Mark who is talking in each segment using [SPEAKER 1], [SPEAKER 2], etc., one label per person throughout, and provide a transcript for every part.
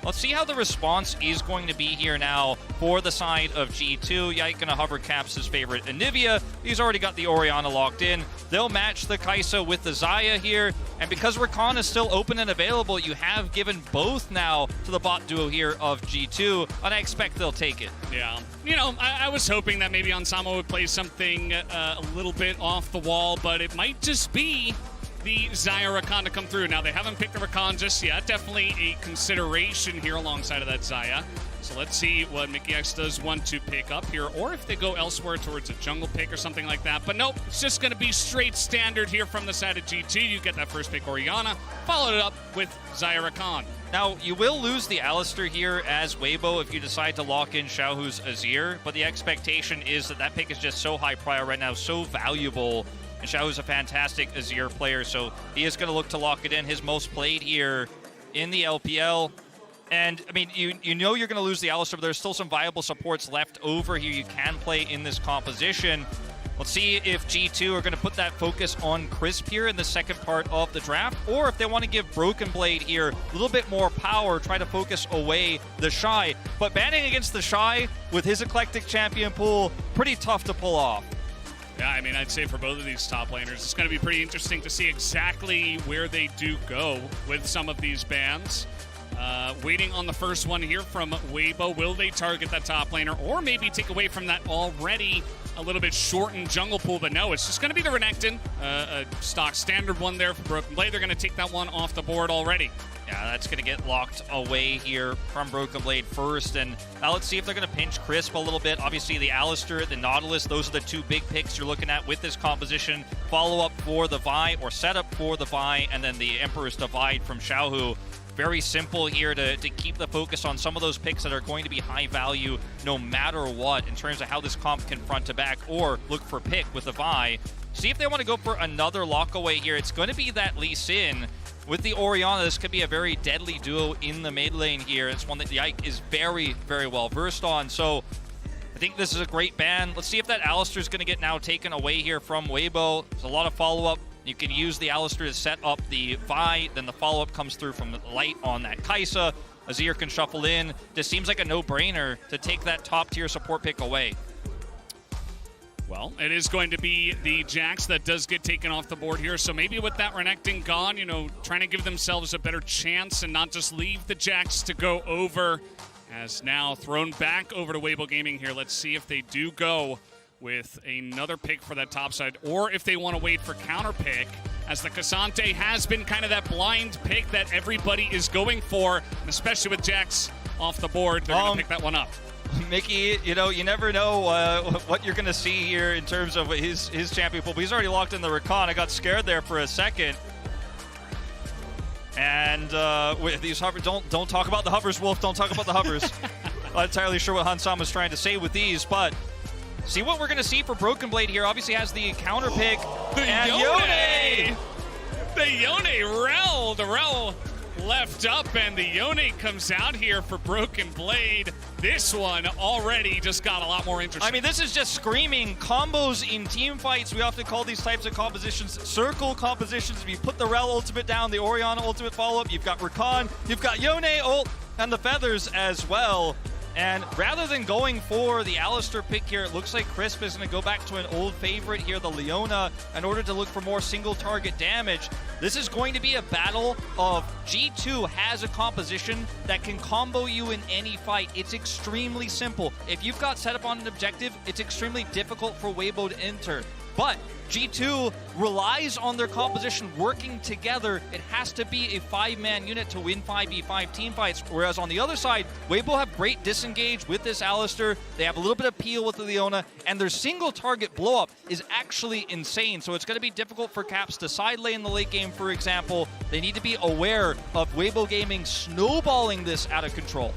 [SPEAKER 1] Let's see how the response is going to be here now for the side of G2. Yike gonna hover Caps' favorite Anivia. He's already got the Orianna locked in. They'll match the Kai'Sa with the Xayah here. And because Rakan is still open and available, you have given both now to the bot duo here of G2, and I expect they'll take it.
[SPEAKER 2] Yeah. You know, I was hoping that maybe Ansama would play something a little bit off the wall, but it might just be the Xayah Rakan to come through. Now, they haven't picked the Rakan just yet. Definitely a consideration here alongside of that Xayah. So let's see what mikyx does want to pick up here, or if they go elsewhere towards a jungle pick or something like that. But nope, it's just going to be straight standard here from the side of G2. You get that first pick Orianna, followed it up with Xayah Rakan.
[SPEAKER 1] Now, you will lose the Alistar here as Weibo if you decide to lock in Xiaohu's Azir, but the expectation is that that pick is just so high prior right now, so valuable. And Xiaohu's a fantastic Azir player, so he is going to look to lock it in. His most played here in the LPL. And, I mean, you know you're going to lose the Alistar, but there's still some viable supports left over here you can play in this composition. Let's see if G2 are going to put that focus on Crisp here in the second part of the draft, or if they want to give Broken Blade here a little bit more power, try to focus away TheShy. But banning against TheShy with his eclectic champion pool, pretty tough to pull off.
[SPEAKER 2] Yeah, I mean, I'd say for both of these top laners, it's going to be pretty interesting to see exactly where they do go with some of these bans. Waiting on the first one here from Weibo. Will they target that top laner, or maybe take away from that already a little bit shortened jungle pool? But no, it's just going to be the Renekton, a stock standard one there for Broken Blade. They're going to take that one off the board already.
[SPEAKER 1] Yeah, that's going to get locked away here from Broken Blade first. And now let's see if they're going to pinch Crisp a little bit. Obviously, the Alistar, the Nautilus, those are the two big picks you're looking at with this composition. Follow-up for the Vi, or setup for the Vi, and then the Emperor's Divide from Xiaohu. Very simple here to keep the focus on some of those picks that are going to be high value no matter what in terms of how this comp can front to back or look for pick with the Vi. See if they want to go for another lock away here. It's going to be that Lee Sin with the Orianna. This could be a very deadly duo in the mid lane here. It's one that Yike is very, very well versed on. So I think this is a great ban. Let's see if that Alistar is going to get now taken away here from Weibo. There's a lot of follow-up. You can use the Alistar to set up the Vi, then the follow-up comes through from the Light on that Kai'Sa. Azir can shuffle in. This seems like a no-brainer to take that top-tier support pick away.
[SPEAKER 2] Well, it is going to be the Jax that does get taken off the board here. So maybe with that Renekton gone, you know, trying to give themselves a better chance and not just leave the Jax to go over. As now thrown back over to WBG Gaming here. Let's see if they do go with another pick for that top side, or if they want to wait for counter pick, as the Cassante has been kind of that blind pick that everybody is going for, and especially with Jax off the board, they're going to pick that one up.
[SPEAKER 1] Mickey, you know, you never know what you're going to see here in terms of his champion pool, but he's already locked in the Rakan. I got scared there for a second. And with these hovers, don't talk about the hovers, Wolf. Don't talk about the hovers. Not entirely sure what Hansama is trying to say with these, but see what we're going to see for Broken Blade here. Obviously has the counter pick. And Yone!
[SPEAKER 2] The Yone Rel. The Rel left up, and the Yone comes out here for Broken Blade. This one already just got a lot more interesting.
[SPEAKER 1] I mean, this is just screaming combos in team fights. We often call these types of compositions circle compositions. If you put the Rel ultimate down, the Orianna ultimate follow-up, you've got Rakan, you've got Yone ult, and the Feathers as well. And rather than going for the Alistar pick here, it looks like Crisp is going to go back to an old favorite here, the Leona, in order to look for more single target damage. This is going to be a battle of G2 has a composition that can combo you in any fight. It's extremely simple. If you've got set up on an objective, it's extremely difficult for Weibo to enter. But G2 relies on their composition working together. It has to be a 5-man unit to win 5v5 team fights. Whereas on the other side, Weibo have great disengage with this Alistar. They have a little bit of peel with the Leona, and their single target blow up is actually insane. So it's going to be difficult for Caps to side lane in the late game, for example. They need to be aware of WBG Gaming snowballing this out of control.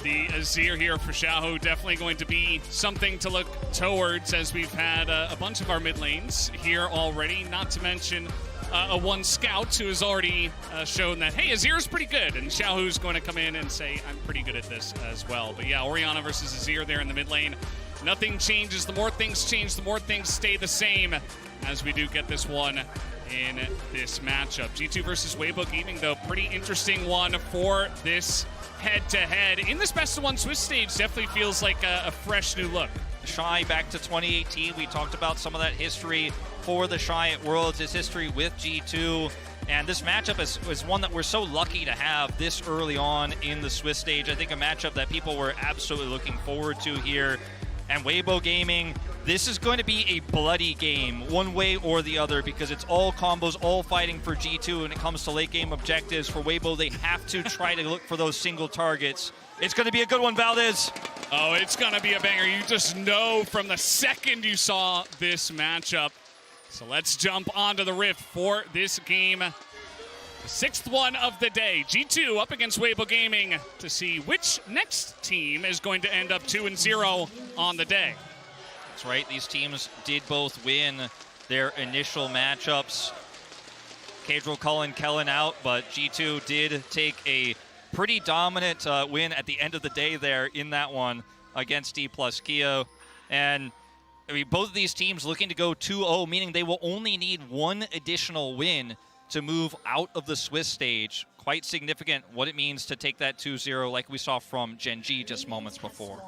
[SPEAKER 2] The Azir here for Xiaohu definitely going to be something to look towards, as we've had a bunch of our mid lanes here already, not to mention a one scout who has already shown that, hey, Azir's pretty good, and Xiaohu's going to come in and say, I'm pretty good at this as well. But yeah, Orianna versus Azir there in the mid lane. Nothing changes. The more things change, the more things stay the same, as we do get this one in this matchup. G2 versus Weibo Gaming, though, pretty interesting one for this head-to-head. In this best-of-1 Swiss stage, definitely feels like a fresh new look.
[SPEAKER 1] TheShy back to 2018. We talked about some of that history for TheShy at Worlds, his history with G2. And this matchup is one that we're so lucky to have this early on in the Swiss stage. I think a matchup that people were absolutely looking forward to here. And Weibo Gaming, this is going to be a bloody game, one way or the other, because it's all combos, all fighting for G2 when it comes to late game objectives. For Weibo, they have to try to look for those single targets. It's going to be a good one, Valdez.
[SPEAKER 2] Oh, it's going to be a banger. You just know from the second you saw this matchup. So let's jump onto the rift for this game. The 6th one of the day. G2 up against Weibo Gaming to see which next team is going to end up 2-0 on the day.
[SPEAKER 1] That's right. These teams did both win their initial matchups. Cadril calling Kellen out, but G2 did take a pretty dominant win at the end of the day there in that one against D plus Keo. And I mean, both of these teams looking to go 2-0, meaning they will only need one additional win to move out of the Swiss stage. Quite significant what it means to take that 2-0 like we saw from Gen G just moments before.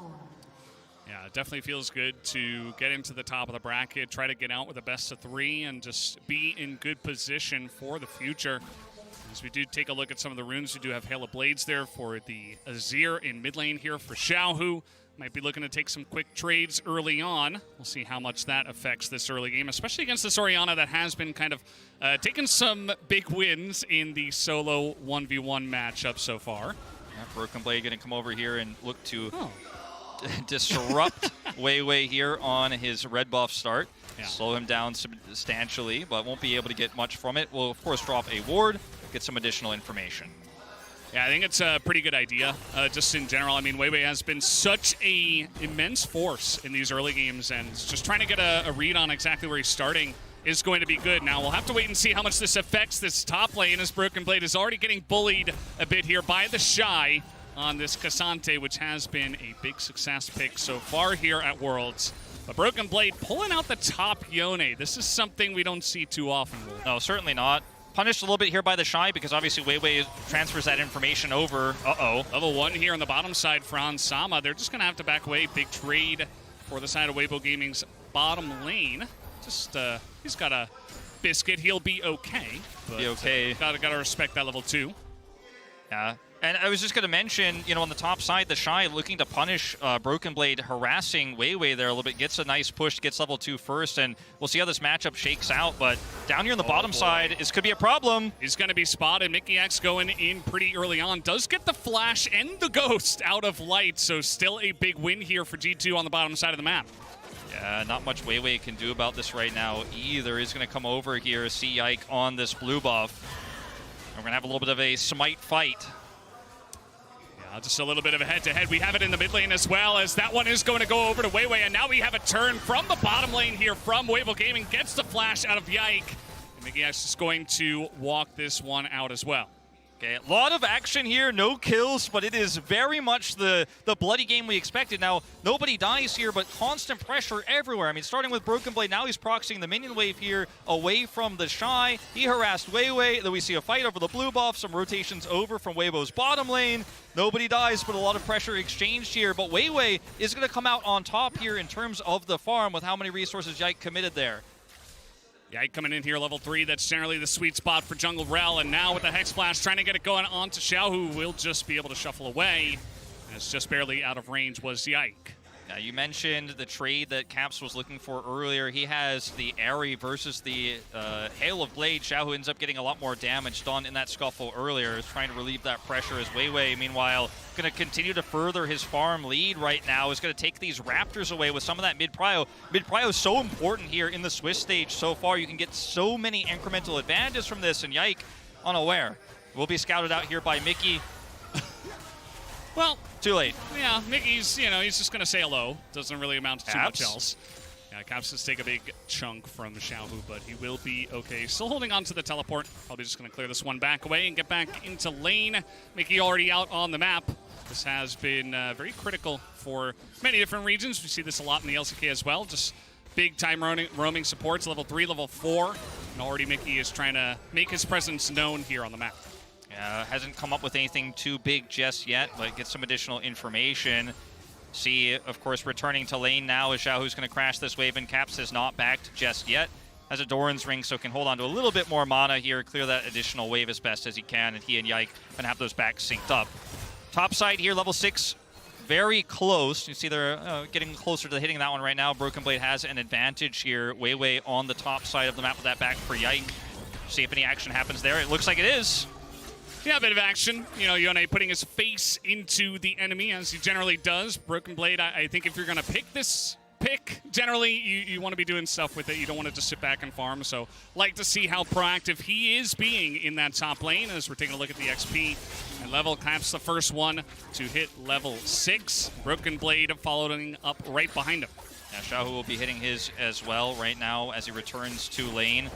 [SPEAKER 2] Yeah, it definitely feels good to get into the top of the bracket, try to get out with a best of 3, and just be in good position for the future. As we do take a look at some of the runes, we do have Hail of Blades there for the Azir in mid lane here for Xiaohu. Might be looking to take some quick trades early on. We'll see how much that affects this early game, especially against this Orianna that has been kind of taking some big wins in the solo 1v1 matchup so far.
[SPEAKER 1] Yeah, Broken Blade going to come over here and look to disrupt Weiwei here on his red buff start. Yeah. Slow him down substantially, but won't be able to get much from it. We'll, of course, drop a ward, get some additional information.
[SPEAKER 2] Yeah, I think it's a pretty good idea, just in general. I mean, Weiwei has been such an immense force in these early games, and just trying to get a read on exactly where he's starting is going to be good. Now, we'll have to wait and see how much this affects this top lane, as Broken Blade is already getting bullied a bit here by TheShy on this Cassante, which has been a big success pick so far here at Worlds. But Broken Blade pulling out the top Yone. This is something we don't see too often.
[SPEAKER 1] No, certainly not. Punished a little bit here by TheShy because obviously Weiwei transfers that information over.
[SPEAKER 2] Level 1 here on the bottom side for Sama. They're just going to have to back away. Big trade for the side of Weibo Gaming's bottom lane. Just, he's got a biscuit. He'll be okay. But,
[SPEAKER 1] be okay.
[SPEAKER 2] Gotta respect that level 2.
[SPEAKER 1] Yeah. And I was just going to mention, you know, on the top side, TheShy looking to punish Broken Blade, harassing Weiwei there a little bit, gets a nice push, gets level 2 first, and we'll see how this matchup shakes out. But down here on the bottom side, this could be a problem.
[SPEAKER 2] He's going to be spotted. Mickey X going in pretty early on. Does get the flash and the ghost out of light, so still a big win here for G2 on the bottom side of the map.
[SPEAKER 1] Yeah, not much Weiwei can do about this right now either. He's going to come over here, see Yike on this blue buff. We're going to have a little bit of a smite fight.
[SPEAKER 2] Just a little bit of a head-to-head. We have it in the mid lane as well, as that one is going to go over to Weiwei, and now we have a turn from the bottom lane here from Weibo Gaming. Gets the flash out of Yike. And Mickey X is going to walk this one out as well.
[SPEAKER 1] Okay, a lot of action here, no kills, but it is very much the bloody game we expected. Now, nobody dies here, but constant pressure everywhere. I mean, starting with Broken Blade, now he's proxying the minion wave here away from TheShy. He harassed Weiwei, then we see a fight over the blue buff, some rotations over from Weibo's bottom lane. Nobody dies, but a lot of pressure exchanged here. But Weiwei is going to come out on top here in terms of the farm with how many resources Yike committed there.
[SPEAKER 2] Yike coming in here, level 3. That's generally the sweet spot for Jungle Rel. And now with the Hex Flash, trying to get it going on to Xiao, who will just be able to shuffle away. As just barely out of range was Yike.
[SPEAKER 1] Now, you mentioned the trade that Caps was looking for earlier. He has the Airy versus the Hail of Blade. Xiao ends up getting a lot more damage done in that scuffle earlier. Is trying to relieve that pressure as Weiwei, meanwhile, going to continue to further his farm lead right now. Is going to take these Raptors away with some of that mid-prio. Mid-prio is so important here in the Swiss stage so far. You can get so many incremental advantages from this, and Yike, unaware, will be scouted out here by Mickey.
[SPEAKER 2] Well,
[SPEAKER 1] too late.
[SPEAKER 2] Yeah, Mickey's, you know, he's just going to say hello. Doesn't really amount to too much else. Yeah, Caps does take a big chunk from Xiaohu, but he will be okay. Still holding on to the teleport. Probably just going to clear this one back away and get back into lane. Mickey already out on the map. This has been very critical for many different regions. We see this a lot in the LCK as well. Just big-time roaming supports, level 3, level 4. And already Mickey is trying to make his presence known here on the map.
[SPEAKER 1] Hasn't come up with anything too big just yet, but get some additional information. See, of course, returning to lane now is Xiaohu's going to crash this wave, and Caps is not backed just yet. Has a Doran's ring, so can hold on to a little bit more mana here, clear that additional wave as best as he can, and he and Yike can have those backs synced up. Top side here, level 6, very close. You see they're getting closer to hitting that one right now. Broken Blade has an advantage here. Weiwei on the top side of the map with that back for Yike. See if any action happens there. It looks like it is.
[SPEAKER 2] Yeah, a bit of action. You know, Yone putting his face into the enemy, as he generally does. Broken Blade, I think if you're going to pick this pick, generally you want to be doing stuff with it. You don't want to just sit back and farm. So, like to see how proactive he is being in that top lane as we're taking a look at the XP. And level Caps the first one to hit level 6. Broken Blade following up right behind him.
[SPEAKER 1] Yeah, Xiaohu will be hitting his as well right now as he returns to lane.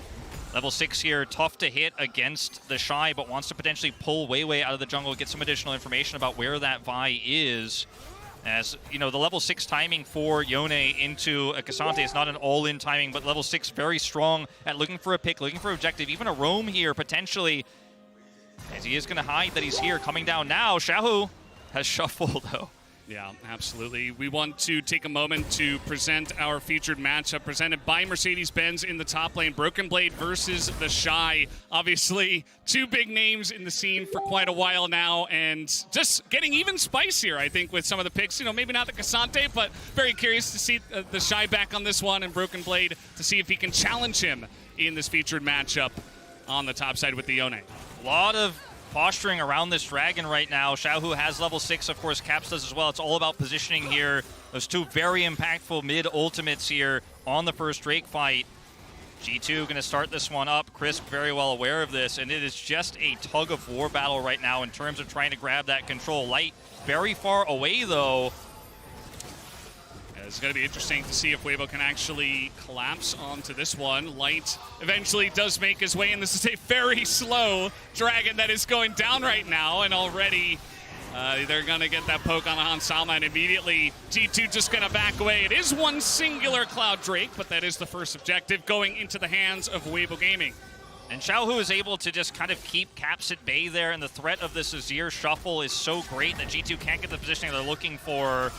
[SPEAKER 1] Level 6 here, tough to hit against TheShy, but wants to potentially pull Weiwei out of the jungle, get some additional information about where that Vi is. As, you know, the level 6 timing for Yone into a Cassante is not an all-in timing, but level 6 very strong at looking for a pick, looking for objective, even a roam here potentially. As he is going to hide that he's here, coming down now. Xiaohu has shuffled though.
[SPEAKER 2] Yeah, absolutely. We want to take a moment to present our featured matchup presented by Mercedes-Benz in the top lane. Broken Blade versus TheShy. Obviously, two big names in the scene for quite a while now, and just getting even spicier, I think, with some of the picks. You know, maybe not the Cassante, but very curious to see TheShy back on this one, and Broken Blade to see if he can challenge him in this featured matchup on the top side with the Yone.
[SPEAKER 1] A lot of posturing around this dragon right now. Xiaohu has level 6, of course, Caps does as well. It's all about positioning here. Those two very impactful mid ultimates here on the first Drake fight. G2 going to start this one up. Crisp very well aware of this, and it is just a tug of war battle right now in terms of trying to grab that control. Light very far away though.
[SPEAKER 2] It's going to be interesting to see if Weibo can actually collapse onto this one. Light eventually does make his way, and this is a very slow dragon that is going down right now, and already they're going to get that poke on Han Salma, and immediately G2 just going to back away. It is one singular Cloud Drake, but that is the first objective going into the hands of Weibo Gaming.
[SPEAKER 1] And Xiaohu is able to just kind of keep Caps at bay there, and the threat of this Azir shuffle is so great that G2 can't get the positioning they're looking for.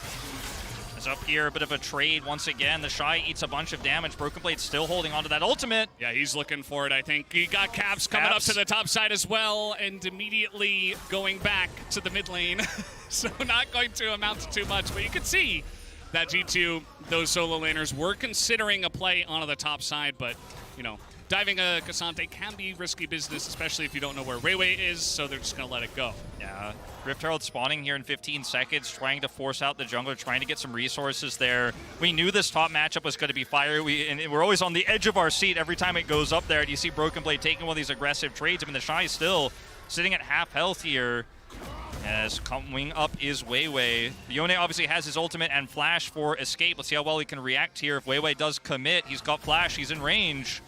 [SPEAKER 1] Up here, a bit of a trade once again. TheShy eats a bunch of damage. Broken Blade still holding onto that ultimate.
[SPEAKER 2] Yeah, he's looking for it, I think. He got Caps coming up to the top side as well, and immediately going back to the mid lane. So not going to amount to too much, but you can see that G2, those solo laners, were considering a play onto the top side, but, you know, diving a Cassante can be risky business, especially if you don't know where Weiwei is, so they're just going to let it go.
[SPEAKER 1] Yeah, Rift Herald spawning here in 15 seconds, trying to force out the jungler, trying to get some resources there. We knew this top matchup was going to be fire, and we're always on the edge of our seat every time it goes up there. And you see Broken Blade taking one of these aggressive trades. I mean, TheShy is still sitting at half health here. As coming up is Weiwei. Yone obviously has his ultimate and flash for escape. Let's see how well he can react here. If Weiwei does commit, he's got flash, he's in range.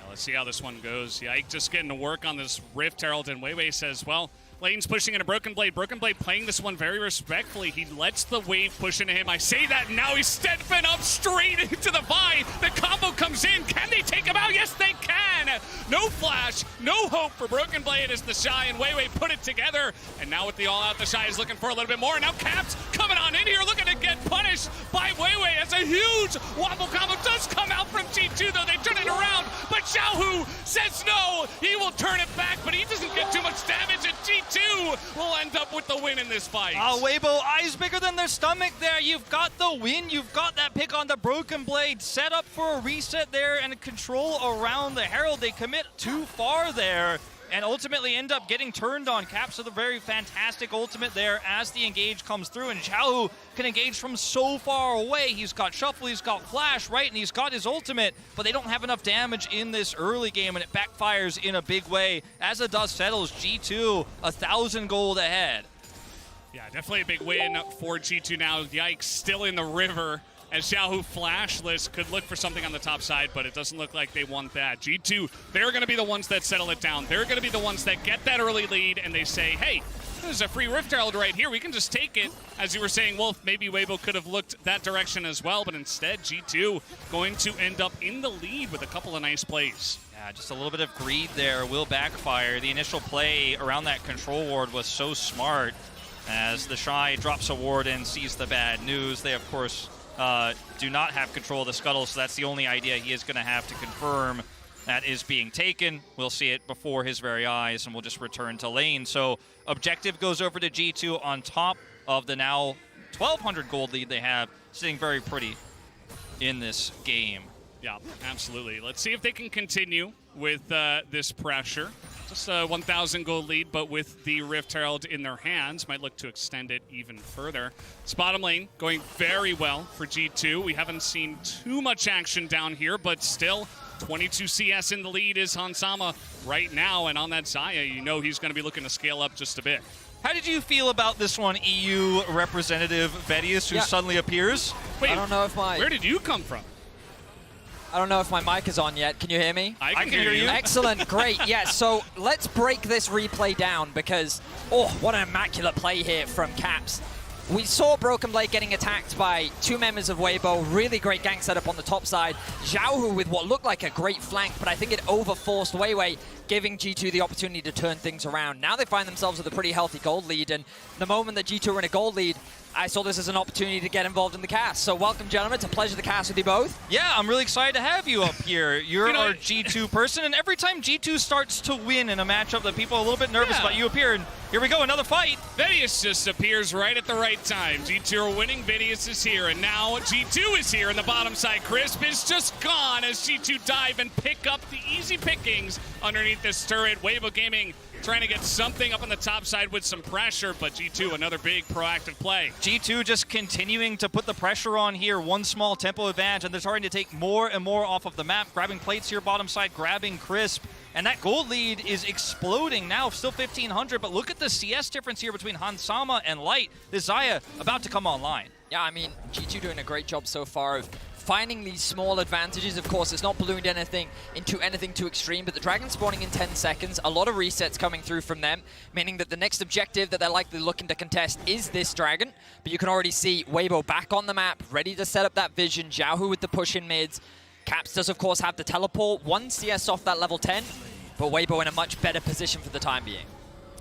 [SPEAKER 2] Let's see how this one goes. Yike just getting to work on this Rift Herald, and Weiwei says, well, lane's pushing into Broken Blade. Broken Blade playing this one very respectfully. He lets the wave push into him. I say that, and now he's stepping up straight into the Vi. The combo comes in. Can they take him out? Yes, they can. No flash, no hope for Broken Blade as TheShy and Weiwei put it together. And now with the all-out, TheShy is looking for a little bit more. Now Caps coming on in here, looking to get punished by Weiwei as a huge wobble combo does come out from G2, though. They turn it around, but Xiaohu says no. He will turn it back, but he doesn't get too much damage, and G2 will end up with the win in this fight.
[SPEAKER 1] Weibo, eyes bigger than their stomach there. You've got the win. You've got that pick on the Broken Blade. Set up for a reset there and control around the Herald. They commit too far there and ultimately end up getting turned on. Caps with a very fantastic ultimate there as the engage comes through, and Xiaohu can engage from so far away. He's got shuffle, he's got flash, right, and he's got his ultimate, but they don't have enough damage in this early game, and it backfires in a big way. As the dust settles, G2 1,000 gold ahead.
[SPEAKER 2] Yeah, definitely a big win for G2 now. Yikes, still in the river. As Xiaohu flashless could look for something on the top side, but it doesn't look like they want that. G2, they're going to be the ones that settle it down. They're going to be the ones that get that early lead, and they say, hey, There's a free Rift Herald right here. We can just take it. As you were saying, Wolf, maybe Weibo could have looked that direction as well, but instead G2 going to end up in the lead with a couple of nice plays.
[SPEAKER 1] Yeah, just a little bit of greed there will backfire. The initial play around that control ward was so smart. As TheShy drops a ward and sees the bad news, they of course do not have control of the scuttle, so that's the only idea he is going to have to confirm that is being taken. We'll see it before his very eyes, and we'll just return to lane. So objective goes over to G2 on top of the now 1,200 gold lead they have, sitting very pretty in this game.
[SPEAKER 2] Yeah, absolutely. Let's see if they can continue with this pressure. Just a 1,000 gold lead, but with the Rift Herald in their hands, might look to extend it even further. It's bottom lane going very well for G2. We haven't seen too much action down here, but still 22 CS in the lead is Hansama right now, and on that Xayah, you know he's going to be looking to scale up just a bit.
[SPEAKER 1] How did you feel about this one, EU representative Vedius, who suddenly appears?
[SPEAKER 2] Wait,
[SPEAKER 3] I don't know if
[SPEAKER 2] where did you come from?
[SPEAKER 3] I don't know if my mic is on yet. Can you hear me?
[SPEAKER 2] I can hear you.
[SPEAKER 3] Excellent, great. Yeah, so let's break this replay down because, oh, what an immaculate play here from Caps. We saw Broken Blade getting attacked by two members of Weibo. Really great gank setup on the top side. Xiaohu with what looked like a great flank, but I think it overforced Weiwei, giving G2 the opportunity to turn things around. Now they find themselves with a pretty healthy gold lead, and the moment that G2 were in a gold lead, I saw this as an opportunity to get involved in the cast. So welcome, gentlemen. It's a pleasure to cast with you both.
[SPEAKER 1] Yeah, I'm really excited to have you up here. You're our G2 person, and every time G2 starts to win in a matchup that people are a little bit nervous about, you appear, and here we go, another fight.
[SPEAKER 2] Vedius just appears right at the right time. G2 are winning, Vedius is here, and now G2 is here in the bottom side. Crisp is just gone as G2 dive and pick up the easy pickings underneath this turret. Weibo Gaming trying to get something up on the top side with some pressure, but G2, another big proactive play.
[SPEAKER 1] G2 just continuing to put the pressure on here, one small tempo advantage, and they're starting to take more and more off of the map, grabbing plates here bottom side, grabbing Crisp, and that gold lead is exploding now, still 1,500, but look at the CS difference here between Hansama and Light. This Xayah about to come online.
[SPEAKER 3] Yeah, I mean, G2 doing a great job so far of finding these small advantages. Of course, it's not ballooned anything into anything too extreme, but the Dragon spawning in 10 seconds, a lot of resets coming through from them, meaning that the next objective that they're likely looking to contest is this Dragon. But you can already see Weibo back on the map, ready to set up that vision. Xiaohu with the push in mids. Caps does, of course, have the teleport. One CS off that level 10, but Weibo in a much better position for the time being.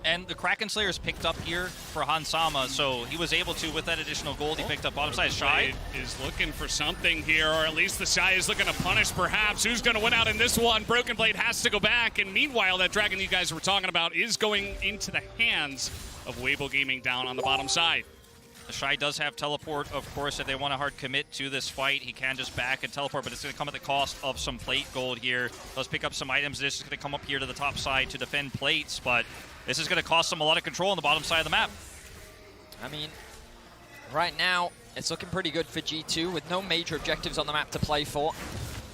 [SPEAKER 1] And the Kraken Slayer is picked up here for Hansama, so he was able to, with that additional gold, he picked up bottom side. Shy
[SPEAKER 2] is looking for something here, or at least TheShy is looking to punish perhaps. Who's going to win out in this one? Broken Blade has to go back, and meanwhile, that Dragon you guys were talking about is going into the hands of Weibo Gaming down on the bottom side.
[SPEAKER 1] TheShy does have teleport, of course. If they want to hard commit to this fight, he can just back and teleport, but it's going to come at the cost of some plate gold here. Let's pick up some items. This is going to come up here to the top side to defend plates, but this is going to cost them a lot of control on the bottom side of the map.
[SPEAKER 3] I mean, right now, it's looking pretty good for G2 with no major objectives on the map to play for.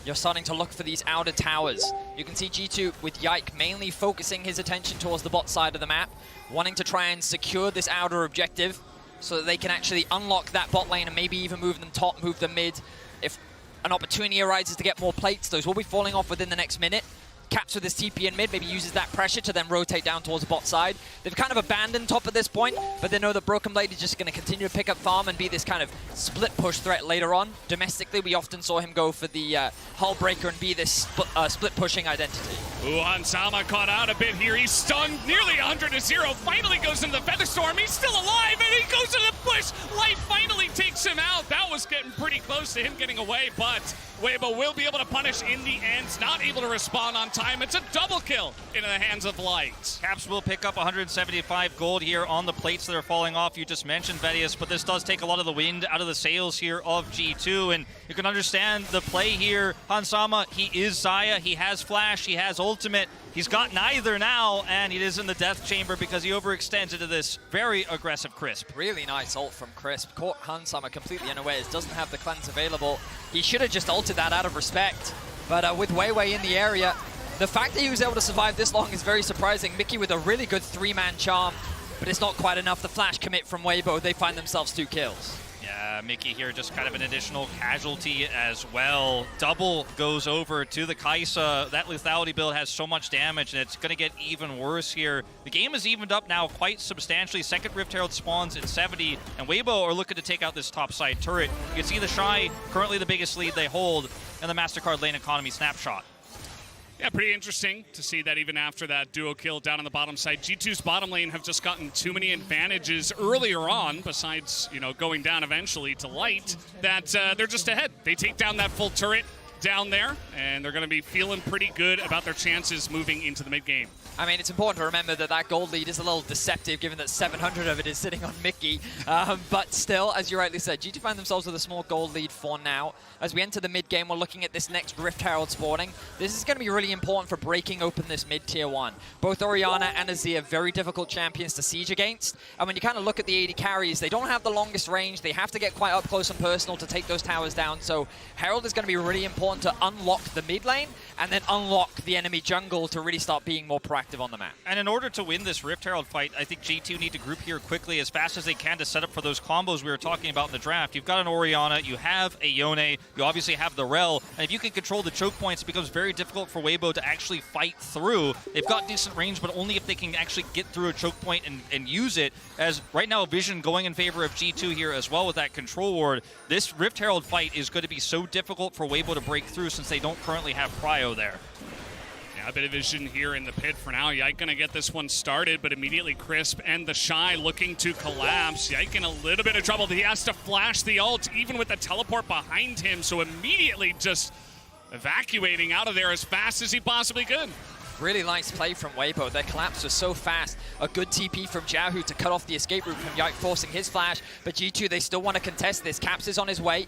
[SPEAKER 3] You're starting to look for these outer towers. You can see G2 with Yike mainly focusing his attention towards the bot side of the map, wanting to try and secure this outer objective so that they can actually unlock that bot lane and maybe even move them top, move them mid. If an opportunity arises to get more plates, those will be falling off within the next minute. Caps with his TP in mid, maybe uses that pressure to then rotate down towards the bot side. They've kind of abandoned top at this point, but they know that Broken Blade is just going to continue to pick up farm and be this kind of split push threat later on. Domestically, we often saw him go for the hull breaker and be this split pushing identity.
[SPEAKER 2] Ooh, Hansama caught out a bit here. He's stunned nearly 100-0. Finally goes into the Featherstorm. He's still alive, and he goes to the push. Light finally takes him out. That was getting pretty close to him getting away, but Weibo will be able to punish in the end. Not able to respond on time. It's a double kill into the hands of Light.
[SPEAKER 1] Caps will pick up 175 gold here on the plates that are falling off. You just mentioned Vedius, but this does take a lot of the wind out of the sails here of G2, and you can understand the play here. Hansama, he is Xayah, he has flash, he has ultimate. He's got neither now, and he is in the death chamber because he overextends into this very aggressive Crisp.
[SPEAKER 3] Really nice ult from Crisp. Caught Hansama completely unawares, doesn't have the cleanse available. He should have just ulted that out of respect. But with Weiwei in the area, the fact that he was able to survive this long is very surprising. Mickey with a really good 3-man charm, but it's not quite enough. The flash commit from Weibo, they find themselves 2 kills.
[SPEAKER 1] Yeah, Mickey here, just kind of an additional casualty as well. Double goes over to the Kaisa. That lethality build has so much damage, and it's going to get even worse here. The game is evened up now quite substantially. Second Rift Herald spawns in 70, and Weibo are looking to take out this top side turret. You can see TheShy, currently the biggest lead they hold, and the MasterCard lane economy snapshot.
[SPEAKER 2] Yeah, pretty interesting to see that even after that duo kill down on the bottom side. G2's bottom lane have just gotten too many advantages earlier on, besides, you know, going down eventually to light, that they're just ahead. They take down that full turret down there, and they're going to be feeling pretty good about their chances moving into the mid game.
[SPEAKER 3] I mean, it's important to remember that that gold lead is a little deceptive, given that 700 of it is sitting on Mickey. But still, as you rightly said, G2 find themselves with a small gold lead for now. As we enter the mid game, we're looking at this next Rift Herald spawning. This is going to be really important for breaking open this mid tier 1. Both Orianna and Azir, very difficult champions to siege against. And when you kind of look at the AD carries, they don't have the longest range. They have to get quite up close and personal to take those towers down. So Herald is going to be really important to unlock the mid lane and then unlock the enemy jungle to really start being more proactive on the map.
[SPEAKER 1] And in order to win this Rift Herald fight, I think G2 need to group here quickly as fast as they can to set up for those combos we were talking about in the draft. You've got an Orianna, you have a Yone, you obviously have the Rel, and if you can control the choke points, it becomes very difficult for Weibo to actually fight through. They've got decent range, but only if they can actually get through a choke point and use it, as right now Vision going in favor of G2 here as well with that control ward. This Rift Herald fight is going to be so difficult for Weibo to break through since they don't currently have Prio there.
[SPEAKER 2] A bit of vision here in the pit for now. Yike gonna get this one started, but immediately Crisp and TheShy looking to collapse. Yike in a little bit of trouble. He has to flash the ult, even with the teleport behind him, so immediately just evacuating out of there as fast as he possibly could.
[SPEAKER 3] Really nice play from Weibo. Their collapse was so fast. A good TP from Jiahu to cut off the escape route from Yike, forcing his flash. But G2, they still want to contest this. Caps is on his way.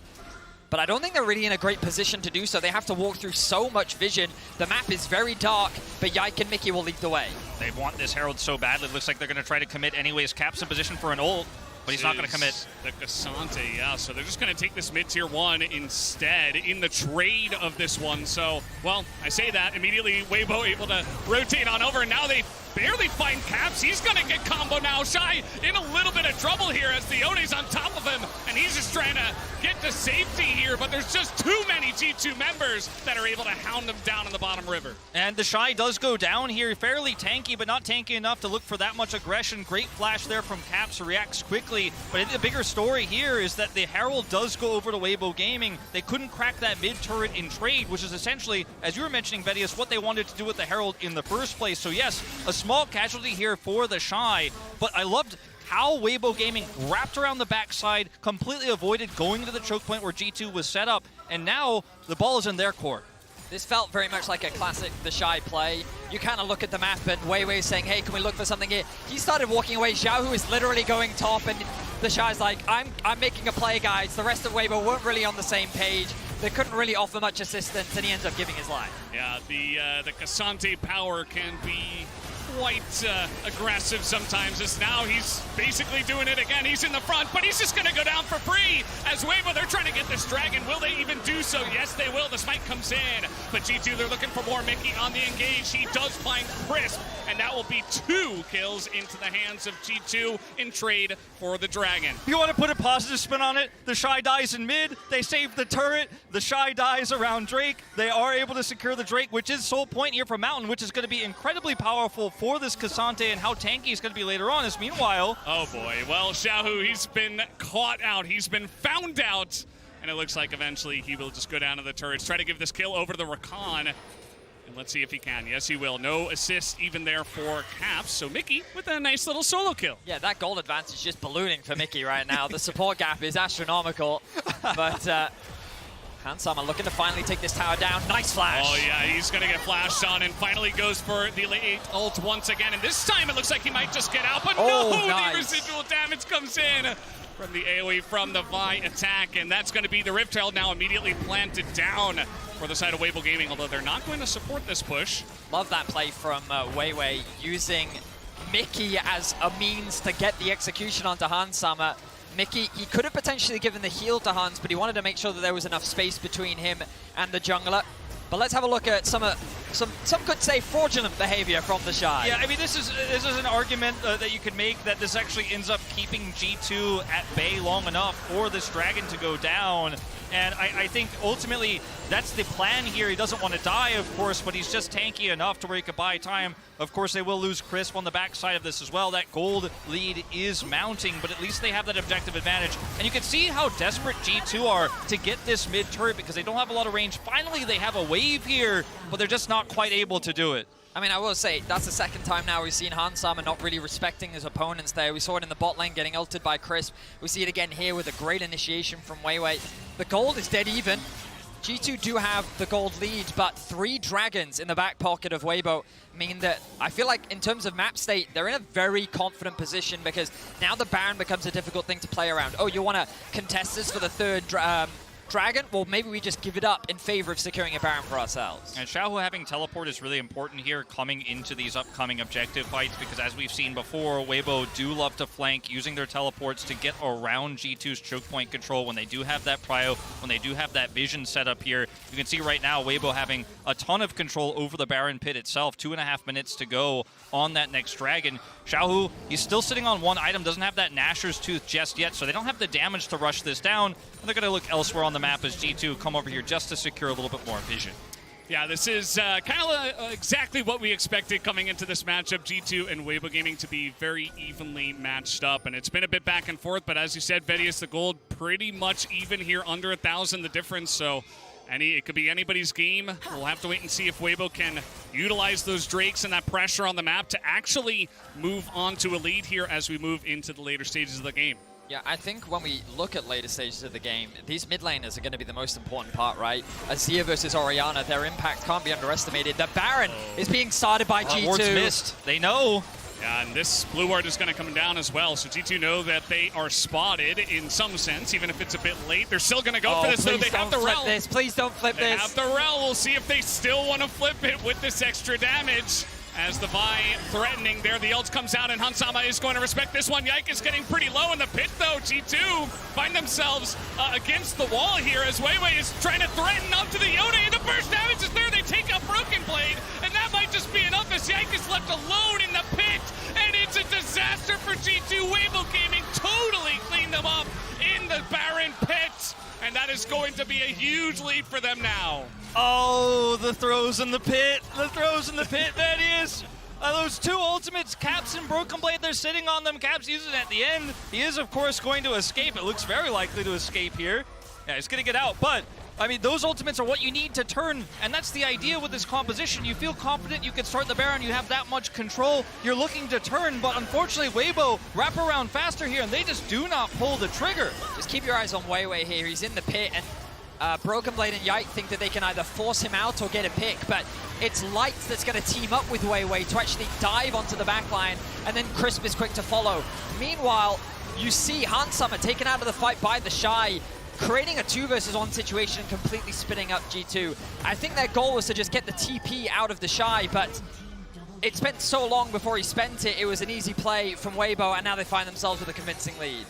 [SPEAKER 3] But I don't think they're really in a great position to do so. They have to walk through so much vision. The map is very dark, but Yike and Mickey will lead the way.
[SPEAKER 1] They want this Herald so badly. It looks like they're going to try to commit anyways. Caps in position for an ult, but he's not going to commit.
[SPEAKER 2] The Cassante, yeah. So they're just going to take this mid-tier 1 instead in the trade of this one. So, well, I say that. Immediately, Weibo able to rotate on over, and now they barely find Caps. He's going to get combo now. Shy in a little bit of trouble here as the Yone's on top of him, and he's just trying to get to safety here, but there's just too many G2 members that are able to hound them down in the bottom river.
[SPEAKER 1] And TheShy does go down here, fairly tanky, but not tanky enough to look for that much aggression. Great flash there from Caps, who reacts quickly. But the bigger story here is that the Herald does go over to Weibo Gaming. They couldn't crack that mid turret in trade, which is essentially, as you were mentioning, Vedius, what they wanted to do with the Herald in the first place. So yes, a small casualty here for TheShy, but I loved how Weibo Gaming wrapped around the backside, completely avoided going to the choke point where G2 was set up, and now the ball is in their court.
[SPEAKER 3] This felt very much like a classic TheShy play. You kind of look at the map and Weiwei's saying, hey, can we look for something here? He started walking away. Xiaohu is literally going top, and TheShy's like, I'm making a play, guys. The rest of Weibo weren't really on the same page. They couldn't really offer much assistance, and he ends up giving his life.
[SPEAKER 2] Yeah, the Cassante power can be quite aggressive sometimes, as now he's basically doing it again. He's in the front, but he's just going to go down for free. As Weibo, they're trying to get this dragon. Will they even do so? Yes, they will. The smite comes in, but G2, they're looking for more. Mickey on the engage. He does find Crisp, and that will be 2 kills into the hands of G2 in trade for the dragon.
[SPEAKER 1] You want to put a positive spin on it? TheShy dies in mid. They save the turret. TheShy dies around Drake. They are able to secure the Drake, which is sole point here for Mountain, which is going to be incredibly powerful for this Cassante, and how tanky he's going to be later on. As meanwhile,
[SPEAKER 2] oh boy, well, Xiaohu, he's been caught out. He's been found out, and it looks like eventually he will just go down to the turrets, try to give this kill over to the Rakan. And let's see if he can. Yes, he will. No assist even there for Caps. So Mickey with a nice little solo kill.
[SPEAKER 3] Yeah, that gold advance is just ballooning for Mickey right now. The support gap is astronomical. But Hansama looking to finally take this tower down. Nice flash.
[SPEAKER 2] Oh yeah, he's going to get flashed on and finally goes for the late ult once again. And this time it looks like he might just get out. But no, nice. The residual damage comes in from the AoE from the Vi attack. And that's going to be the Rift Herald now immediately planted down for the side of Weibo Gaming, although they're not going to support this push.
[SPEAKER 3] Love that play from Weiwei, using Mickey as a means to get the execution onto Hansama. Mickey, he could have potentially given the heal to Hans, but he wanted to make sure that there was enough space between him and the jungler. But let's have a look at some of some could say fraudulent behavior from TheShy.
[SPEAKER 1] Yeah, I mean, this is an argument that you could make that this actually ends up keeping G2 at bay long enough for this Dragon to go down. And I think ultimately that's the plan here. He doesn't want to die, of course, but he's just tanky enough to where he could buy time. Of course, they will lose Crisp on the backside of this as well. That gold lead is mounting, but at least they have that objective advantage. And you can see how desperate G2 are to get this mid turret because they don't have a lot of range. Finally, they have a wave here, but they're just not quite able to do it.
[SPEAKER 3] I mean, I will say, that's the second time now we've seen Hansama not really respecting his opponents there. We saw it in the bot lane getting ulted by Crisp. We see it again here with a great initiation from Weiwei. The gold is dead even. G2 do have the gold lead, but 3 dragons in the back pocket of Weibo mean that I feel like in terms of map state, they're in a very confident position because now the Baron becomes a difficult thing to play around. Oh, you want to contest this for the 3rd Dragon? Well, maybe we just give it up in favor of securing a Baron for ourselves.
[SPEAKER 1] And Xiaohu having teleport is really important here coming into these upcoming objective fights because as we've seen before, Weibo do love to flank using their teleports to get around G2's choke point control when they do have that prio, when they do have that vision set up here. You can see right now Weibo having a ton of control over the Baron pit itself. 2.5 minutes to go on that next Dragon. Xiaohu, he's still sitting on 1 item, doesn't have that Gnasher's Tooth just yet, so they don't have the damage to rush this down. And they're going to look elsewhere on the map as G2 come over here just to secure a little bit more vision.
[SPEAKER 2] Yeah, this is kind of exactly what we expected coming into this matchup. G2 and Weibo Gaming to be very evenly matched up, and it's been a bit back and forth, but as you said, Vedius, the gold pretty much even here, under 1,000 the difference, so it could be anybody's game. We'll have to wait and see if Weibo can utilize those Drakes and that pressure on the map to actually move on to a lead here as we move into the later stages of the game.
[SPEAKER 3] Yeah, I think when we look at later stages of the game, these mid laners are going to be the most important part, right? Azir versus Orianna, their impact can't be underestimated. The Baron is being started by G2.
[SPEAKER 1] Ward's missed. They know.
[SPEAKER 2] Yeah, and this blue ward is going to come down as well, so G2 know that they are spotted in some sense, even if it's a bit late. They're still going to go for this, though. They have the Rel.
[SPEAKER 3] Please don't flip this.
[SPEAKER 2] They have the Rel. We'll see if they still want to flip it with this extra damage. As the Vi threatening there, the ult comes out, and Hansama is going to respect this one. Yike is getting pretty low in the pit, though. G2 find themselves against the wall here as Weiwei is trying to threaten onto the Yone, and the burst damage is there. They take out Broken Blade, and that might just be enough as Yike is left alone in the pit, and it's a disaster for G2. Weibo Gaming totally cleaned them up in the Baron pit, and that is going to be a huge lead for them now.
[SPEAKER 1] Oh, the throws in the pit. The throws in the pit, that is. Those 2 ultimates, Caps and Broken Blade, they're sitting on them. Caps uses it at the end. He is, of course, going to escape. It looks very likely to escape here. Yeah, he's going to get out, but I mean, those ultimates are what you need to turn, and that's the idea with this composition. You feel confident you can start the Baron, you have that much control, you're looking to turn, but unfortunately Weibo wrap around faster here, and they just do not pull the trigger.
[SPEAKER 3] Just keep your eyes on Weiwei here. He's in the pit, and Broken Blade and Yike think that they can either force him out or get a pick, but it's Light that's going to team up with Weiwei to actually dive onto the backline, and then Crisp is quick to follow. Meanwhile, you see Hansama taken out of the fight by TheShy, creating a 2 versus 1 situation and completely spinning up G2. I think their goal was to just get the TP out of TheShy, but it spent so long before he spent it. It was an easy play from Weibo, and now they find themselves with a convincing lead.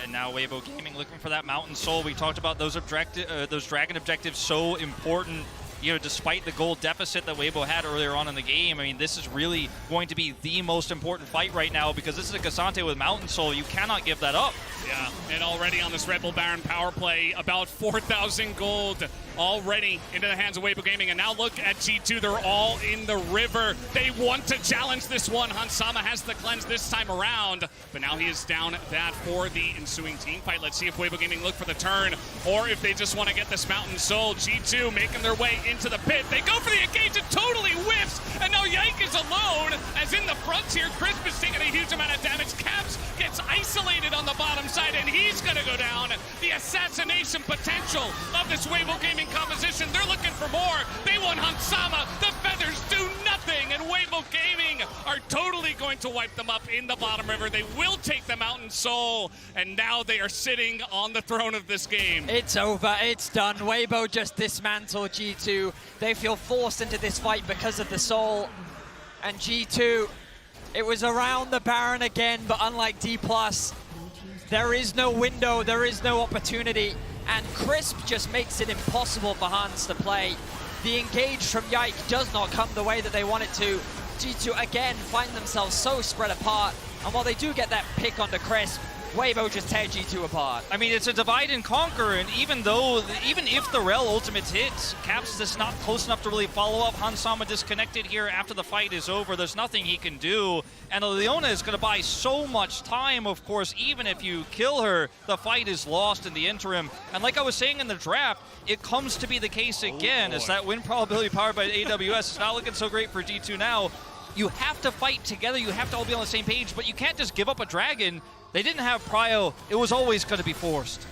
[SPEAKER 1] And now Weibo Gaming looking for that Mountain Soul. We talked about those Dragon objectives, so important. You know, despite the gold deficit that Weibo had earlier on in the game, I mean, this is really going to be the most important fight right now because this is a Cassante with Mountain Soul. You cannot give that up.
[SPEAKER 2] Yeah, and already on this Red Bull Baron power play, about 4,000 gold already into the hands of Weibo Gaming. And now look at G2, they're all in the river. They want to challenge this one. Hansama has the cleanse this time around, but now he is down that for the ensuing team fight. Let's see if Weibo Gaming look for the turn, or if they just want to get this Mountain Soul. G2 making their way into the pit. They go for the engage, it totally whiffs, and now Yike is alone, as in the frontier, Crisp is taking a huge amount of damage. Caps gets isolated on the bottom side, and he's going to go down. The assassination potential of this Weibo Gaming composition. They're looking for more. They want Hansama. The feathers do nothing, and Weibo Gaming are totally going to wipe them up in the bottom river. They will take the Mountain Soul, and now they are sitting on the throne of this game.
[SPEAKER 3] It's over. It's done. Weibo just dismantled G2. They feel forced into this fight because of the Soul, and G2, it was around the Baron again, but unlike D+, there is no window, there is no opportunity, and Crisp just makes it impossible for Hans to play. The engage from Yike does not come the way that they want it to. G2 again find themselves so spread apart, and while they do get that pick onto Crisp, Weibo just tear G2 apart.
[SPEAKER 1] I mean, it's a divide and conquer, and even if the Rel ultimate hits, Caps is not close enough to really follow up. Hansama disconnected here after the fight is over. There's nothing he can do, and Leona is going to buy so much time, of course. Even if you kill her, the fight is lost in the interim. And like I was saying in the draft, it comes to be the case again, as that win probability powered by AWS is not looking so great for G2 now. You have to fight together, you have to all be on the same page, but you can't just give up a dragon. They didn't have prio. It was always going to be forced.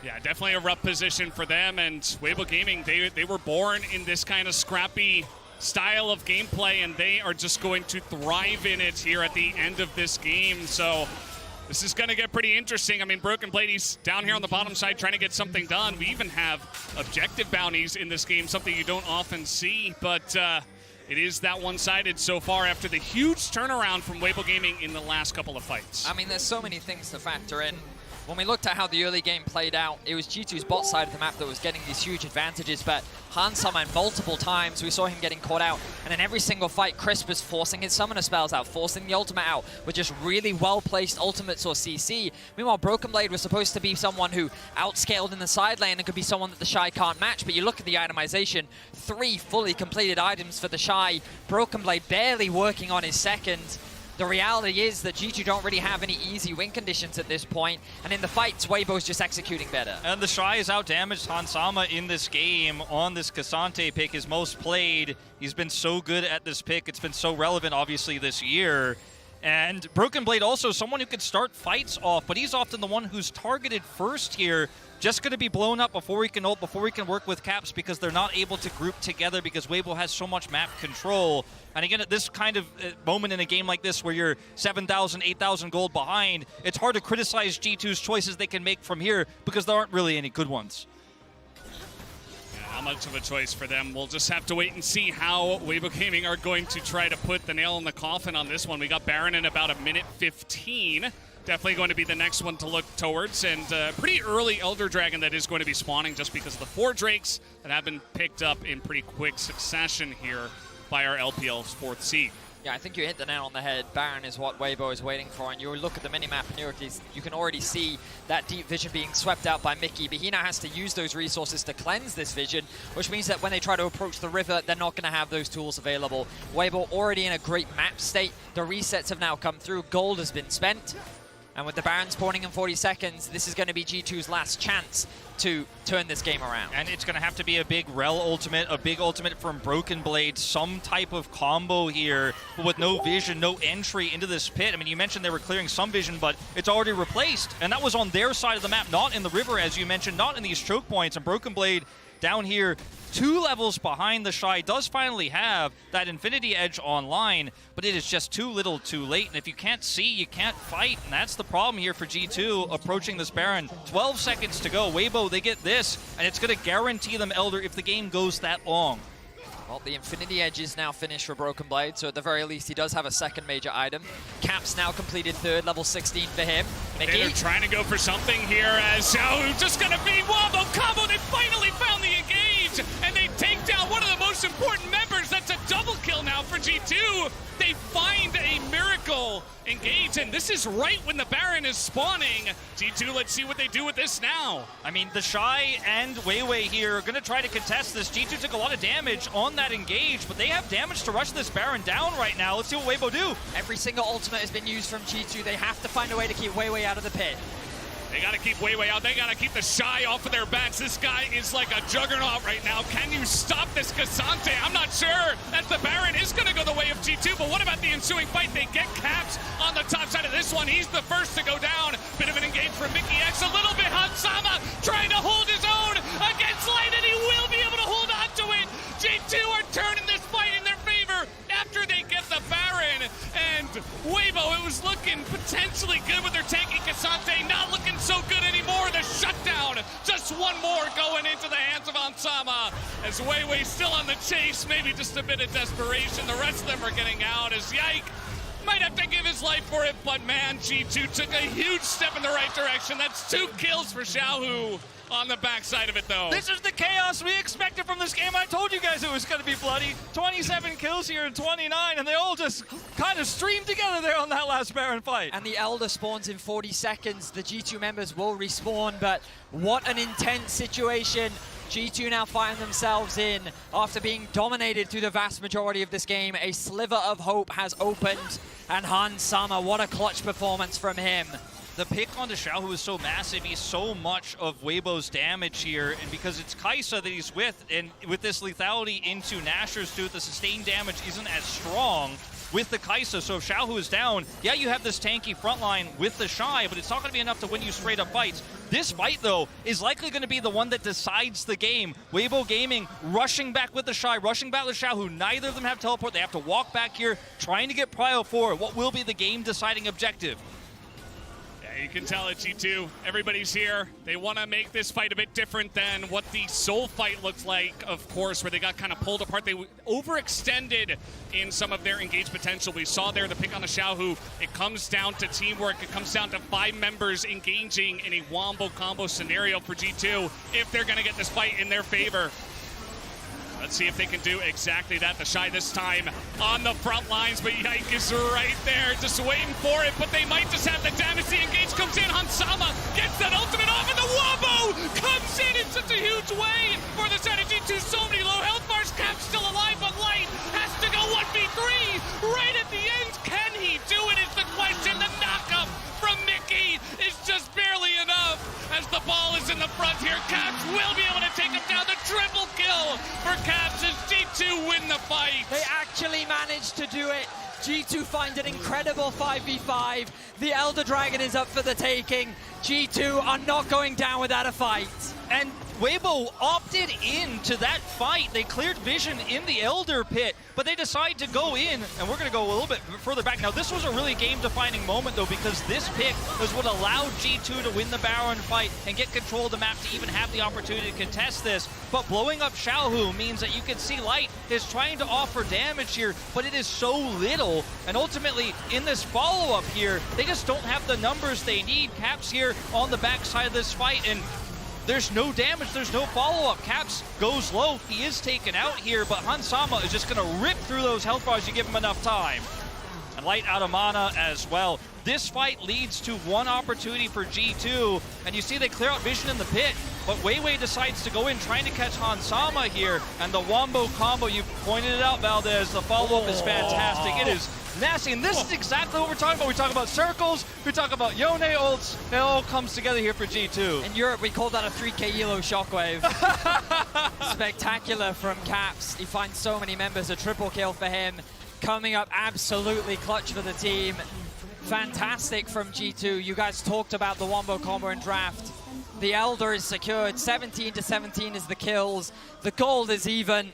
[SPEAKER 2] Yeah, definitely a rough position for them. And Weibo Gaming, they were born in this kind of scrappy style of gameplay, and they are just going to thrive in it here at the end of this game. So this is going to get pretty interesting. I mean, Broken Blade, he's down here on the bottom side trying to get something done. We even have objective bounties in this game, something you don't often see. But it is that one-sided so far after the huge turnaround from Weibo Gaming in the last couple of fights.
[SPEAKER 3] I mean, there's so many things to factor in. When we looked at how the early game played out, it was G2's bot side of the map that was getting these huge advantages, but Hansama multiple times, we saw him getting caught out, and in every single fight, Crisp was forcing his summoner spells out, forcing the ultimate out with just really well-placed ultimates or CC. Meanwhile, Broken Blade was supposed to be someone who outscaled in the side lane and could be someone that TheShy can't match, but you look at the itemization, 3 fully completed items for TheShy, Broken Blade barely working on his second. The reality is that G2 don't really have any easy win conditions at this point, and in the fights, Weibo's just executing better.
[SPEAKER 1] And TheShy has outdamaged Hansama in this game on this Cassante pick, his most played. He's been so good at this pick. It's been so relevant, obviously, this year. And Broken Blade also someone who can start fights off, but he's often the one who's targeted first here. Just going to be blown up before he can ult, before he can work with Caps, because they're not able to group together because Weibo has so much map control. And again, at this kind of moment in a game like this where you're 7,000, 8,000 gold behind, it's hard to criticize G2's choices they can make from here because there aren't really any good ones.
[SPEAKER 2] How much of a choice for them? We'll just have to wait and see how Weibo Gaming are going to try to put the nail in the coffin on this one. We got Baron in about 1:15. Definitely going to be the next one to look towards, and pretty early Elder Dragon that is going to be spawning just because of the 4 Drakes that have been picked up in pretty quick succession here by our LPL's 4th seed.
[SPEAKER 3] Yeah, I think you hit the nail on the head. Baron is what Weibo is waiting for, and you look at the minimap and you can already see that deep vision being swept out by Mickey, but he now has to use those resources to cleanse this vision, which means that when they try to approach the river, they're not going to have those tools available. Weibo already in a great map state. The resets have now come through. Gold has been spent. And with the Baron spawning in 40 seconds, this is going to be G2's last chance to turn this game around.
[SPEAKER 1] And it's going to have to be a big Rel ultimate, a big ultimate from Broken Blade, some type of combo here, but with no vision, no entry into this pit. I mean, you mentioned they were clearing some vision, but it's already replaced. And that was on their side of the map, not in the river, as you mentioned, not in these choke points. And Broken Blade down here, 2 levels behind TheShy, does finally have that Infinity Edge online, but it is just too little too late. And if you can't see, you can't fight. And that's the problem here for G2 approaching this Baron. 12 seconds to go. Weibo, they get this, and it's going to guarantee them Elder if the game goes that long.
[SPEAKER 3] Well, the Infinity Edge is now finished for Broken Blade, so at the very least he does have a second major item. Caps now completed 3rd, level 16 for him. Mickey?
[SPEAKER 2] They're trying to go for something here as just going to be Wombo combo. They finally found the engage, and they take down one of the most important members. That's a double kill now for G2. They find a miracle engage, and this is right when the Baron is spawning. G2, let's see what they do with this now.
[SPEAKER 1] I mean, TheShy and Weiwei here are going to try to contest this. G2 took a lot of damage on that engage, but they have damage to rush this Baron down right now. Let's see what Weibo do.
[SPEAKER 3] Every single ultimate has been used from G2. They have to find a way to keep Weiwei out of the pit.
[SPEAKER 2] They got to keep Weiwei out. They got to keep TheShy off of their backs. This guy is like a juggernaut right now. Can you stop this Cassante? I'm not sure that the Baron is going to go the way of G2, but what about the ensuing fight? They get Caps on the top side of this one. He's the first to go down. Bit of an engage from Mickey X. A little bit. Hansama trying to hold his own against Light, and he will be able to hold on to it. G2 are turning this fight in their favor after they get the Baron. And Weibo, it was looking potentially good with their tanky Cassante, not looking so good anymore. The shutdown, just one more going into the hands of Hansama. As Weiwei still on the chase, maybe just a bit of desperation. The rest of them are getting out as Yike Might have to give his life for it, but man, G2 took a huge step in the right direction. That's 2 kills for Xiaohu on the backside of it, though.
[SPEAKER 1] This is the chaos we expected from this game. I told you guys it was going to be bloody. 27 kills here in 29, and they all just kind of streamed together there on that last Baron fight.
[SPEAKER 3] And the Elder spawns in 40 seconds. The G2 members will respawn, but what an intense situation. G2 now find themselves in after being dominated through the vast majority of this game. A sliver of hope has opened, and Han Sama, what a clutch performance from him.
[SPEAKER 1] The pick onto Xiaohu is so massive. He's so much of Weibo's damage here, and because it's Kai'Sa that he's with, and with this lethality into Nashor's tooth, the sustained damage isn't as strong with the Kai'Sa. So if Xiaohu is down, yeah, you have this tanky front line with the TheShy, but it's not going to be enough to win you straight up fights. This fight, though, is likely going to be the one that decides the game. Weibo Gaming rushing back with the TheShy, rushing back with Xiaohu. Neither of them have teleport. They have to walk back here, trying to get prio for what will be the game-deciding objective.
[SPEAKER 2] You can tell at G2, everybody's here. They want to make this fight a bit different than what the Seoul fight looked like, of course, where they got kind of pulled apart. They overextended in some of their engaged potential. We saw there the pick on the Xiaohu. It comes down to teamwork. It comes down to 5 members engaging in a wombo combo scenario for G2 if they're going to get this fight in their favor. Let's see if they can do exactly that. The TheShy this time on the front lines, but Yike is right there, just waiting for it, but they might just have the damage. The engage comes in, Han Sama gets that ultimate off, and the Wombo comes in such a huge way for the side of G2. So many low health bars. Cap's still alive, but Light has to go 1v3 right at the end. Can he do it is the question. The knockup from Mickey is just barely enough as the ball is in the front here. Caps will be able to take him down. The triple kill for Caps as G2 win the fight.
[SPEAKER 3] They actually managed to do it. G2 find an incredible 5v5. The Elder Dragon is up for the taking. G2 are not going down without a fight.
[SPEAKER 1] And Weibo opted into that fight. They cleared vision in the Elder Pit, but they decide to go in, and we're going to go a little bit further back. Now, this was a really game-defining moment, though, because this pick was what allowed G2 to win the Baron fight and get control of the map to even have the opportunity to contest this. But blowing up Xiaohu means that you can see Light is trying to offer damage here, but it is so little. And ultimately, in this follow-up here, they just don't have the numbers they need. Caps here on the backside of this fight, and there's no damage, there's no follow-up. Caps goes low, he is taken out here, but Han Sama is just gonna rip through those health bars you give him enough time. And Light out of mana as well. This fight leads to one opportunity for G2, and you see they clear out vision in the pit, but Weiwei decides to go in trying to catch Han Sama here, and the Wombo combo, you pointed it out, Valdez, the follow-up is fantastic. It is nasty, and this is exactly what we're talking about. We talk about circles, we talk about Yone ults, it all comes together here for G2.
[SPEAKER 3] In Europe, we call that a 3K Elo shockwave. Spectacular from Caps. He finds so many members, a triple kill for him. Coming up absolutely clutch for the team. Fantastic from G2. You guys talked about the Wombo combo and draft. The Elder is secured. 17-17 is the kills. The gold is even.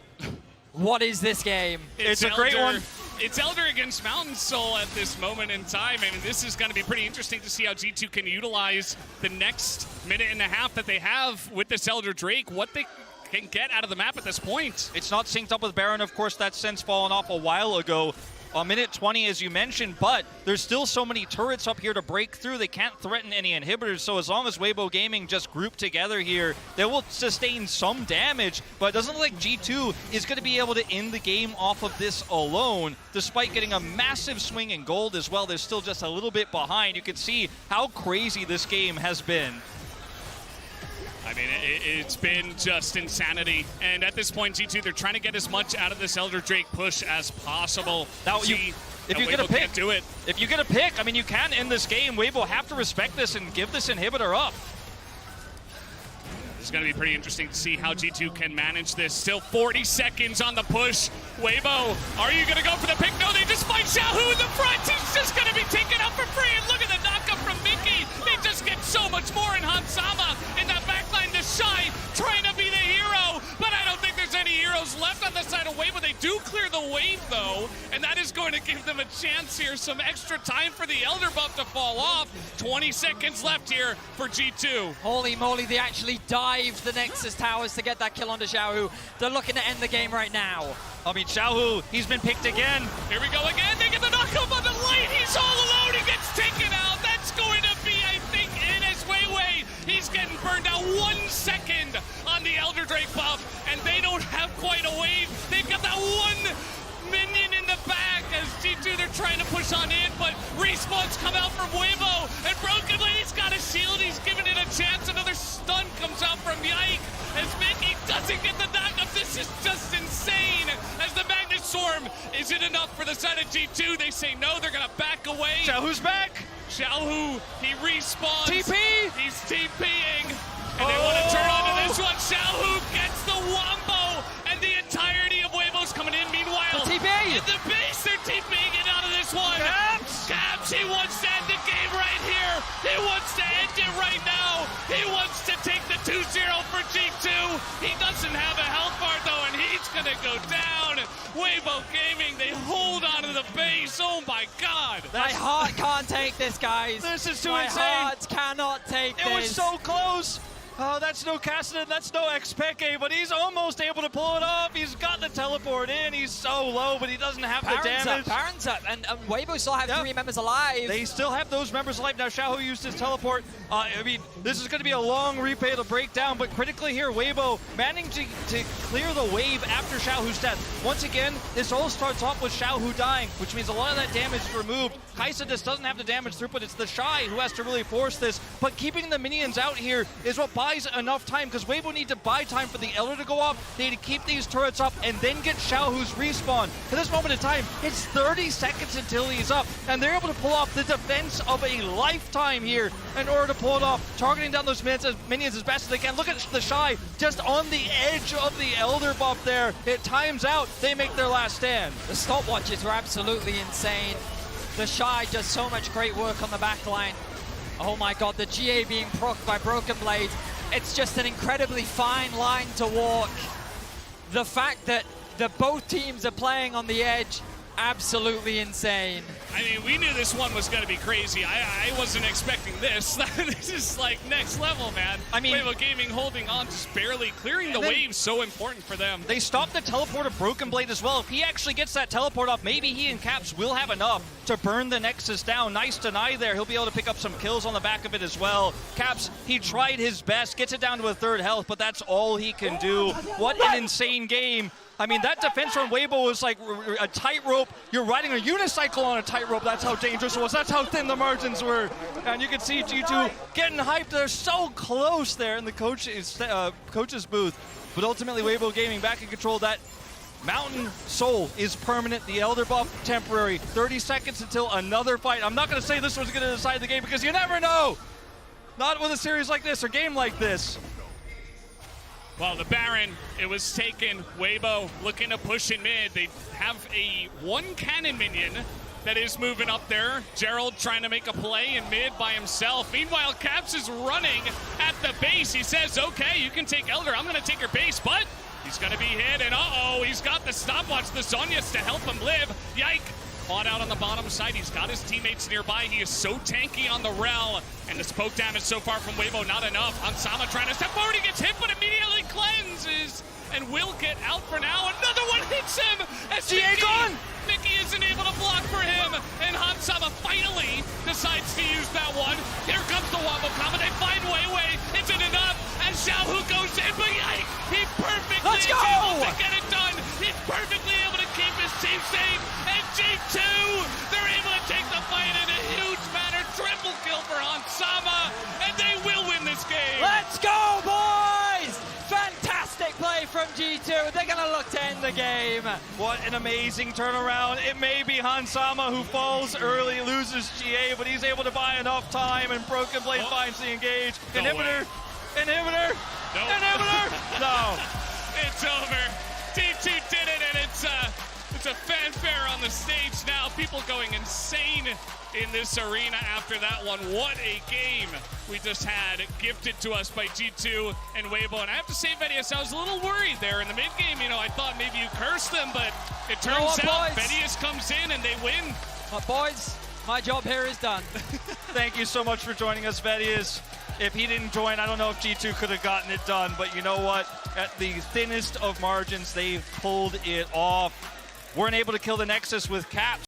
[SPEAKER 3] What is this game?
[SPEAKER 1] It's a great one.
[SPEAKER 2] It's Elder against Mountain Soul at this moment in time, and this is going to be pretty interesting to see how G2 can utilize the next minute and a half that they have with this Elder Drake, what they can get out of the map at this point.
[SPEAKER 1] It's not synced up with Baron, of course, that's since fallen off a while ago. A minute 20, as you mentioned, but there's still so many turrets up here to break through. They can't threaten any inhibitors, so as long as Weibo Gaming just group together here, they will sustain some damage, but it doesn't look like G2 is going to be able to end the game off of this alone, despite getting a massive swing in gold as well. They're still just a little bit behind. You can see how crazy this game has been.
[SPEAKER 2] I mean, it's been just insanity. And at this point, G2, they're trying to get as much out of this Elder Drake push as possible.
[SPEAKER 1] Now, if you get a pick,
[SPEAKER 2] can't do it.
[SPEAKER 1] If you get a pick, I mean, you can end this game. Weibo have to respect this and give this inhibitor up.
[SPEAKER 2] It's going to be pretty interesting to see how G2 can manage this. Still 40 seconds on the push. Weibo, are you going to go for the pick? No, they just find Xiaohu in the front. He's just going to be taken out for free. And look at the knockup from Mickey. They just get so much more in Han Sama in that backline. TheShy trying to be the hero, but I don't think there's any heroes left on the side of Weibo. They do clear the wave, though, and that is going to give them a chance here. Some extra time for the Elder buff to fall off. 20 seconds left here for G2.
[SPEAKER 3] Holy moly, they actually dived the Nexus towers to get that kill onto Xiaohu. They're looking to end the game right now.
[SPEAKER 1] I mean, Xiaohu, he's been picked again.
[SPEAKER 2] Here we go again. They get the knockup on the Light. wait, he's all alone. He gets taken out. That's going to be, I think, Ines Weiwei. He's getting burned out 1 second on the Elder Drake buff, and they don't have quite a wave. They've got that one minion in the back as G2, they're trying to push on in, but respawns come out from Weibo, and Broken Blade's got a shield, he's giving it a chance. Another stun comes out from Yike as Mickey doesn't get the knockup. This is just insane as the Magnet Storm. Is it enough for the side of G2? They say no, they're gonna back away.
[SPEAKER 1] Xiaohu's back.
[SPEAKER 2] Xiaohu, he respawns.
[SPEAKER 1] TP!
[SPEAKER 2] He's TPing. And they want to turn onto this one. Xiaohu gets the wombo, and the entirety of Weibo's coming in. Meanwhile,
[SPEAKER 3] TP!
[SPEAKER 2] in the base, they're TPing it out of this one. Caps, he wants to end the game right here. He wants to end it right now. He wants to take the 2-0 for G2. He doesn't have a health bar, though, and he's going to go down. Weibo Gaming, they hold on to the base. Oh, my God.
[SPEAKER 3] My heart can't take this, guys.
[SPEAKER 1] This is too
[SPEAKER 3] My
[SPEAKER 1] insane.
[SPEAKER 3] heart cannot take this.
[SPEAKER 1] It was so close. Oh, that's no Cassidy, that's no Xpeke, but he's almost able to pull it off. He's got the teleport in. He's so low, but he doesn't have the damage.
[SPEAKER 3] Baron's up, and Weibo still have 3 members alive.
[SPEAKER 1] They still have those members alive. Now, Xiaohu used his teleport. I mean, this is going to be a long replay to break down, but critically here, Weibo managing to clear the wave after Xiaohu's death. Once again, this all starts off with Xiaohu dying, which means a lot of that damage is removed. Kaisa just doesn't have the damage through, but it's TheShy who has to really force this. But keeping the minions out here is what buys enough time, because Weibo need to buy time for the Elder to go off. They need to keep these turrets up and then get Xiaohu's respawn. At this moment in time, it's 30 seconds until he's up, and they're able to pull off the defense of a lifetime here in order to pull it off, targeting down those minions as best as they can. Look at TheShy just on the edge of the Elder buff there. It times out. They make their last stand.
[SPEAKER 3] The stopwatches were absolutely insane. TheShy does so much great work on the back line. Oh my God, the GA being procced by Broken Blade. It's just an incredibly fine line to walk. The fact that both teams are playing on the edge, absolutely insane.
[SPEAKER 2] I mean, we knew this one was going to be crazy. I wasn't expecting this. This is like next level, man.
[SPEAKER 1] I mean,
[SPEAKER 2] Weibo Gaming holding on, just barely clearing the waves. So important for them.
[SPEAKER 1] They stopped the teleport of Broken Blade as well. If he actually gets that teleport off, maybe he and Caps will have enough to burn the Nexus down. Nice deny there. He'll be able to pick up some kills on the back of it as well. Caps, he tried his best, gets it down to a 3rd health, but that's all he can do. What an insane game. I mean, that defense from Weibo was like a tightrope. You're riding a unicycle on a tightrope. That's how dangerous it was. That's how thin the margins were. And you can see G2 getting hyped. They're so close there in the coach's booth. But ultimately, Weibo Gaming back in control. That Mountain Soul is permanent. The Elder buff, temporary. 30 seconds until another fight. I'm not going to say this one's going to decide the game because you never know. Not with a series like this or game like this.
[SPEAKER 2] Well, the Baron, it was taken. Weibo looking to push in mid. They have a 1 cannon minion that is moving up there. Gerald trying to make a play in mid by himself. Meanwhile, Caps is running at the base. He says, okay, you can take Elder. I'm going to take your base, but he's going to be hit. And uh-oh, he's got the stopwatch, the Zhonya's to help him live. Yike. Caught out on the bottom side. He's got his teammates nearby. He is so tanky on the Rel. And the poke damage so far from Weibo, not enough. Hansama trying to step forward. He gets hit, but immediately cleanses. And will get out for now. Another one hits him. As Mickey isn't able to block for him. And Hansama finally decides to use that one. Here comes the Wombo combo. They find Weiwei. Isn't enough. And Xiaohu goes in. But yike, he perfectly is able to get it done. He's perfectly able to keep his team safe. And G2, they're able to take the fight in a huge manner. Triple kill for Hansama. And they will win this game.
[SPEAKER 3] Let's go, boys! Fantastic play from G2. They're going to look to end the game.
[SPEAKER 1] What an amazing turnaround. It may be Hansama who falls early, loses GA, but he's able to buy enough time, and Broken Blade finds the engage.
[SPEAKER 2] No
[SPEAKER 1] Inhibitor!
[SPEAKER 2] way.
[SPEAKER 1] Inhibitor!
[SPEAKER 2] No.
[SPEAKER 1] Inhibitor! No.
[SPEAKER 2] It's over. G2 did it, and it's a fanfare on the stage now. People going insane in this arena after that one. What a game we just had, gifted to us by G2 and Weibo. And I have to say, Vedius, I was a little worried there in the mid-game. You know, I thought maybe you cursed them, but it turns out Vedius comes in and they win.
[SPEAKER 3] But boys, my job here is done.
[SPEAKER 1] Thank you so much for joining us, Vedius. If he didn't join, I don't know if G2 could have gotten it done, but you know what? At the thinnest of margins, they pulled it off. Weren't able to kill the Nexus with Caps.